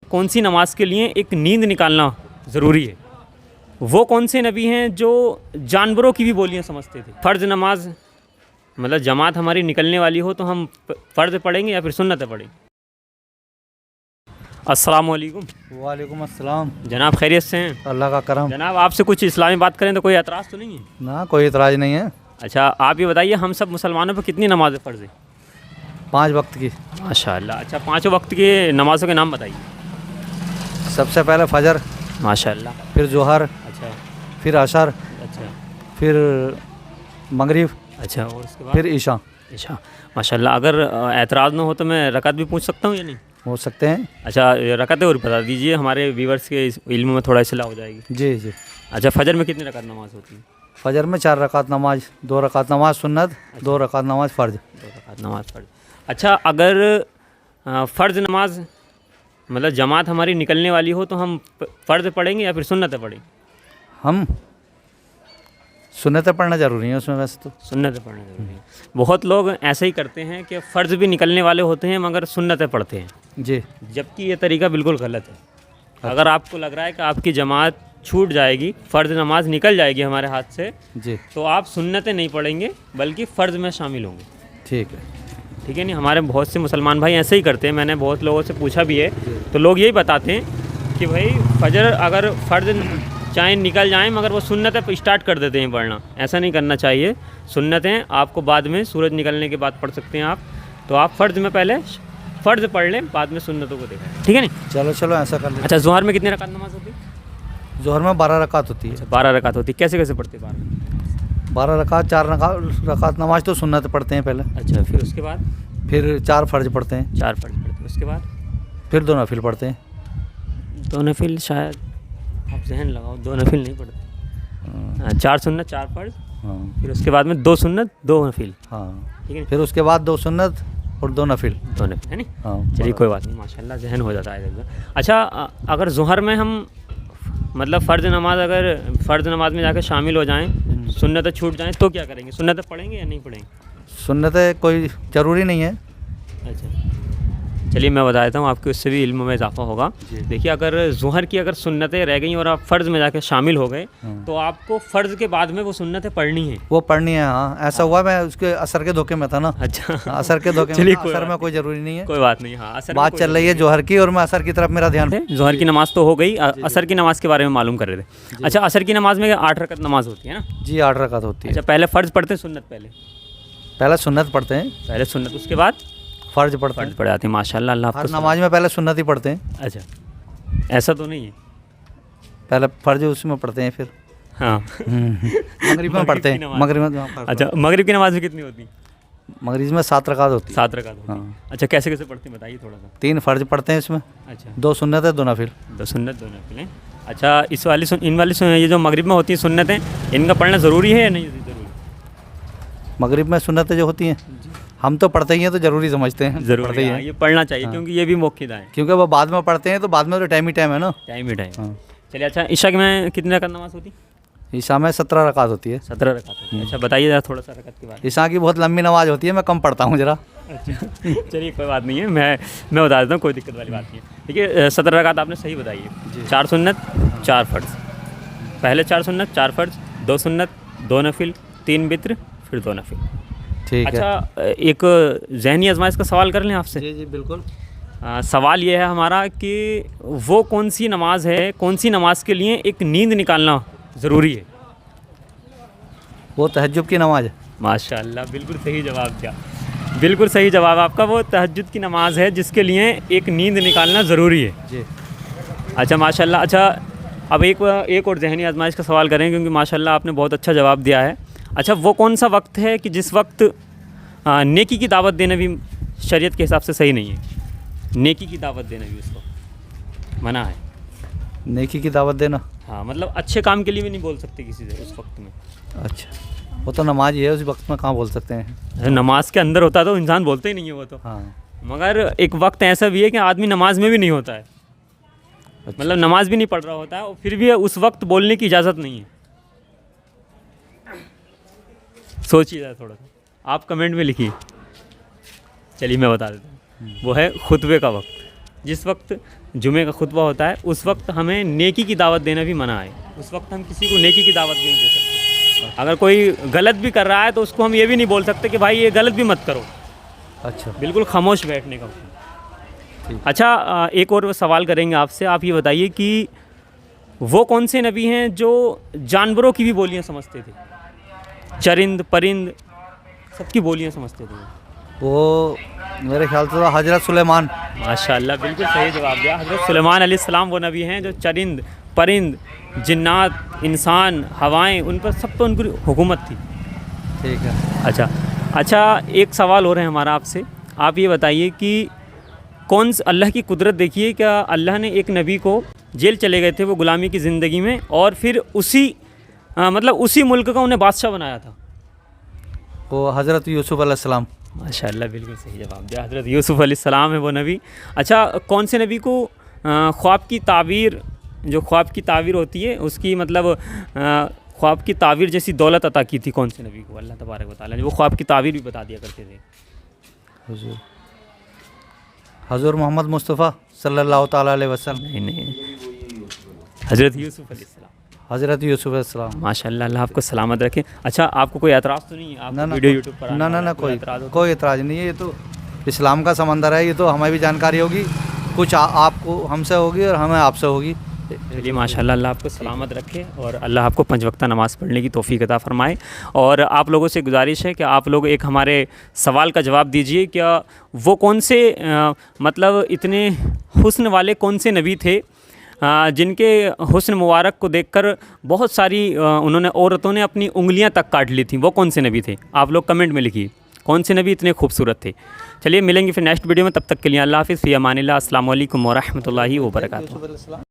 کون سی نماز کے لیے ایک نیند نکالنا ضروری ہے؟ وہ کون سے نبی ہیں جو جانوروں کی بھی بولیاں سمجھتے تھے؟ فرض نماز مطلب جماعت ہماری نکلنے والی ہو تو ہم فرض پڑھیں گے یا پھر سنت پڑھیں گے؟ السلام علیکم۔ وعلیکم السلام۔ جناب خیریت سے ہیں؟ اللہ کا کرم۔ جناب آپ سے کچھ اسلامی بات کریں تو کوئی اعتراض تو نہیں ہے؟ نہ کوئی اعتراض نہیں ہے۔ اچھا آپ یہ بتائیے ہم سب مسلمانوں پہ کتنی نمازیں فرض ہیں؟ 5 وقت کی۔ ماشاء اللہ۔ اچھا 5 وقت کی نمازوں کے نام بتائیے۔ سب سے پہلے فجر، ماشاء اللہ۔ پھر ظہر، اچھا پھر عصر، اچھا پھر مغرب، اچھا اور اس کے بعد پھر عشاء۔ اچھا ماشاء اللہ۔ اگر اعتراض نہ ہو تو میں رکعت بھی پوچھ سکتا ہوں یا نہیں؟ ہو سکتے ہیں۔ اچھا رکعتیں اور بتا دیجئے، ہمارے ویورز کے علم میں تھوڑا اصلاح ہو جائے گی۔ جی جی۔ اچھا فجر میں کتنی رکعت نماز ہوتی ہے؟ فجر میں 4 رکعت نماز، 2 رکعت نماز سنت، 2 رکعت نماز فرض۔ 2 رکعت نماز فرض۔ اچھا اگر فرض نماز مطلب جماعت ہماری نکلنے والی ہو تو ہم فرض پڑھیں گے یا پھر سنت پڑھیں گے؟ ہم سنتیں پڑھنا ضروری ہے اس میں ویسے تو۔ سنت پڑھنا ضروری ہے۔ بہت لوگ ایسے ہی کرتے ہیں کہ فرض بھی نکلنے والے ہوتے ہیں مگر سنتیں پڑھتے ہیں، جی۔ جبکہ یہ طریقہ بالکل غلط ہے۔ اگر آپ کو لگ رہا ہے کہ آپ کی جماعت چھوٹ جائے گی، فرض نماز نکل جائے گی ہمارے ہاتھ سے، جی تو آپ سنتیں نہیں پڑھیں گے بلکہ فرض میں شامل ہوں گے۔ ٹھیک ہے۔ ٹھیک ہے نہیں؟ ہمارے بہت سے مسلمان بھائی ایسے ہی کرتے ہیں، میں نے بہت لوگوں سے پوچھا بھی ہے تو لوگ یہی بتاتے ہیں کہ بھائی فجر اگر فرض چاہے نکل جائیں مگر وہ سنتیں اسٹارٹ کر دیتے ہیں پڑھنا۔ ایسا نہیں کرنا چاہیے۔ سنتیں آپ کو بعد میں سورج نکلنے کے بعد پڑھ سکتے ہیں آپ، تو آپ فرض میں پہلے فرض پڑھ لیں، بعد میں سنتوں کو دیکھیں۔ ٹھیک ہے نہیں؟ چلو ایسا کر لیں۔ اچھا ظہر میں کتنے رکعت نماز ہوتی ہے؟ ظہر میں 12 رکعت ہوتی ہے۔ 12 رکعت ہوتی ہے۔ کیسے کیسے پڑھتے ہیں 12؟ 12 رکعت، 4 رکعت نماز تو سنت پڑھتے ہیں پہلے، اچھا پھر اس کے بعد پھر 4 فرض پڑھتے ہیں، 4 فرض پڑھتے ہیں، اس کے بعد پھر 2 نفل پڑھتے ہیں۔ 2 نفل، شاید آپ ذہن لگاؤ 2 نفل نہیں پڑھتے۔ 4 سنت 4 فرض، ہاں پھر اس کے بعد میں 2 سنت 2 نفل۔ ہاں، ٹھیک ہے پھر اس کے بعد 2 سنت اور 2 نفل۔ 2 نفل ہے نہیں؟ ہاں چلیے کوئی بات نہیں، ماشاء اللہ ذہن ہو جاتا ہے۔ اچھا اگر ظہر میں ہم مطلب فرض نماز میں جا کے شامل ہو جائیں، سنتیں چھوٹ جائیں تو کیا کریں گے؟ سنتیں پڑھیں گے یا نہیں پڑھیں گے؟ سنتیں کوئی ضروری نہیں ہے۔ اچھا چلیے میں بتا دیتا ہوں، آپ کے اس سے بھی علم میں اضافہ ہوگا۔ دیکھیے اگر ظہر کی اگر سنتیں رہ گئیں اور آپ فرض میں جا کے شامل ہو گئے تو آپ کو فرض کے بعد میں وہ سنتیں پڑھنی ہیں۔ وہ پڑھنی ہے، ہاں ایسا ہوا، میں اس کے اثر کے دھوکے میں تھا نا۔ اچھا اثر کے دھوکے میں، اثر میں کوئی ضروری نہیں ہے، کوئی بات نہیں۔ ہاں بات چل رہی ہے ظہر کی اور میں اثر کی طرف میرا دھیان۔ ظہر کی نماز تو ہو گئی، عصر کی نماز کے بارے میں معلوم کر رہے تھے۔ اچھا عصر کی نماز میں 8 رکعت نماز ہوتی ہے نا؟ جی 8 رکعت ہوتی ہے۔ اچھا پہلے فرض پڑھتے ہیں سنت پہلے سنت پڑھتے ہیں، پہلے سنت اس کے بعد فرض پڑھتے ہیں۔ فرض پڑھ جاتے ہیں، ماشاء اللہ۔ اللہ آپ ہر کو نماز میں پہلے سنت ہی پڑھتے ہیں، اچھا ایسا تو نہیں ہے؟ پہلے فرض اس میں پڑھتے ہیں، پھر ہاں مغرب میں پڑھتے ہیں۔ مغرب میں، اچھا مغرب کی نماز میں کتنی ہوتی ہے؟ مغرب میں 7 رکعت ہوتی ہے۔ 7 رکعت ہوتی ہے۔ ہاں۔ اچھا کیسے کیسے پڑھتے ہیں بتائیے تھوڑا سا۔ 3 فرض پڑھتے ہیں اس میں، اچھا 2 سنت ہے، 2 نفل۔ 2 سنت 2 نفل ہیں۔ اچھا ان والی یہ جو مغرب میں ہوتی ہیں سنتیں، ان کا پڑھنا ضروری ہے یا نہیں ضروری؟ مغرب میں سنتیں جو ہوتی ہیں ہم تو پڑھتے ہی ہیں، تو ضروری سمجھتے ہیں، ضروری ہے یہ پڑھنا چاہیے کیونکہ یہ بھی موقع ہے، کیونکہ وہ بعد میں پڑھتے ہیں تو بعد میں تو ٹائم ہی ٹائم ہے نا، ٹائم ہی ٹائم۔ ہاں۔ چلیے اچھا عشاء میں کتنے رکعت نماز ہوتی ہے؟ عشاء میں 17 رکعت ہوتی ہے۔ 17 رکعت ہوتی ہے۔ اچھا بتائیے ذرا تھوڑا سا رکعت کے بارے عشاء کی بہت لمبی نماز ہوتی ہے، میں کم پڑھتا ہوں ذرا۔ اچھا چلیے کوئی بات نہیں ہے، میں بتا دیتا ہوں، کوئی دقت والی بات نہیں ہے۔ دیکھیے 17 رکعت آپ نے صحیح بتائی ہے۔ 4 سنت 4 فرض، پہلے 4 سنت 4 فرض، 2 سنت 2 نفل، 3 وتر، پھر 2 نفل۔ ٹھیک ہے۔ اچھا ایک ذہنی آزمائش کا سوال کر لیں آپ سے؟ جی جی بالکل۔ سوال یہ ہے ہمارا کہ وہ کون سی نماز ہے، کون سی نماز کے لیے ایک نیند نکالنا ضروری ہے؟ وہ تہجد کی نماز ہے۔ ماشاء اللہ بالکل صحیح جواب دیا، بالکل صحیح جواب آپ کا۔ وہ تہجد کی نماز ہے جس کے لیے ایک نیند نکالنا ضروری ہے۔ جی اچھا ماشاء اللہ۔ اچھا اب ایک اور ذہنی آزمائش کا سوال کریں کیونکہ ماشاء اللہ آپ نے بہت اچھا جواب دیا ہے۔ اچھا وہ کون سا وقت ہے کہ جس وقت نیکی کی دعوت دینا بھی شریعت کے حساب سے صحیح نہیں ہے؟ نیکی کی دعوت دینا بھی اس وقت منع ہے۔ نیکی کی دعوت دینا، ہاں مطلب اچھے کام کے لیے بھی نہیں بول سکتے کسی سے اس وقت میں۔ اچھا وہ تو نماز ہی ہے، اس وقت میں کہاں بول سکتے ہیں؟ نماز کے اندر ہوتا تو انسان بولتے ہی نہیں ہے وہ تو، ہاں مگر ایک وقت ایسا بھی ہے کہ آدمی نماز میں بھی نہیں ہوتا ہے، مطلب نماز بھی نہیں پڑھ رہا ہوتا ہے اور پھر بھی اس وقت بولنے کی اجازت نہیں ہے۔ سوچیے ذرا تھوڑا سا، آپ کمنٹ میں لکھیے۔ چلیے میں بتا دیتا ہوں، وہ ہے خطبے کا وقت۔ جس وقت جمعے کا خطبہ ہوتا ہے اس وقت ہمیں نیکی کی دعوت دینا بھی منع ہے. اس وقت ہم کسی کو نیکی کی دعوت بھی نہیں دے سکتے. اگر کوئی غلط بھی کر رہا ہے تو اس کو ہم یہ بھی نہیں بول سکتے کہ بھائی یہ غلط بھی مت کرو. اچھا بالکل خاموش بیٹھنے کا. اچھا ایک اور سوال کریں گے آپ سے. آپ یہ بتائیے کہ وہ کون سے نبی ہیں جو جانوروں کی بھی بولیاں سمجھتے تھے؟ چرند پرند سب کی بولیاں سمجھتے تھے. وہ میرے خیال سے تو حضرت سلیمان. ماشاء اللہ بالکل صحیح جواب دیا. حضرت سلیمان علیہ السلام وہ نبی ہیں جو چرند پرند جنات انسان ہوائیں ان پر سب پہ ان کی حکومت تھی. ٹھیک ہے. اچھا ایک سوال اور ہے ہمارا آپ سے. آپ یہ بتائیے کہ کون سے اللہ کی قدرت دیکھیے کیا اللہ نے ایک نبی کو جیل چلے گئے تھے وہ غلامی کی زندگی میں اور پھر اسی ملک کا انہیں بادشاہ بنایا تھا. وہ حضرت یوسف علیہ السلام. ماشاء اللہ بالکل صحیح جواب دیا. حضرت یوسف علیہ السلام ہے وہ نبی. اچھا کون سے نبی کو خواب کی تعبیر ہوتی ہے اس کی خواب کی تعبیر جیسی دولت عطا کی تھی؟ کون سے نبی کو اللہ تبارک و تعالیٰ نے وہ خواب کی تعبیر بھی بتا دیا کرتے تھے؟ حضور محمد مصطفیٰ صلی اللہ تعالیٰ علیہ وسلم. نہیں حضرت یوسف علیہ السلام. حضرت یوسف علیہ السلام. ماشاء اللہ اللہ آپ کو سلامت رکھے. اچھا آپ کو کوئی اعتراض تو نہیں ہے؟ آپ کو ویڈیو یوٹیوب پر نہ کوئی اعتراض نہیں ہے. یہ تو اسلام کا سمندر ہے. یہ تو ہمیں بھی جانکاری ہوگی کچھ آپ کو ہم سے ہوگی اور ہمیں آپ سے ہوگی. چلیے ماشاء اللہ اللہ آپ کو سلامت رکھے اور اللہ آپ کو 5 وقتہ نماز پڑھنے کی توفیق عطا فرمائے. اور آپ لوگوں سے گزارش ہے کہ آپ لوگ ایک ہمارے سوال کا جواب دیجئے. کیا وہ کون سے اتنے حسن والے کون سے نبی تھے جن کے حسن مبارک کو دیکھ کر بہت ساری عورتوں نے اپنی انگلیاں تک کاٹ لی تھیں؟ وہ کون سے نبی تھے؟ آپ لوگ کمنٹ میں لکھیے کون سے نبی اتنے خوبصورت تھے. چلیے ملیں گے پھر نیکسٹ ویڈیو میں. تب تک کے لیے اللہ حافظ. فی امان اللہ. السلام علیکم ورحمۃ اللہ وبرکاتہ.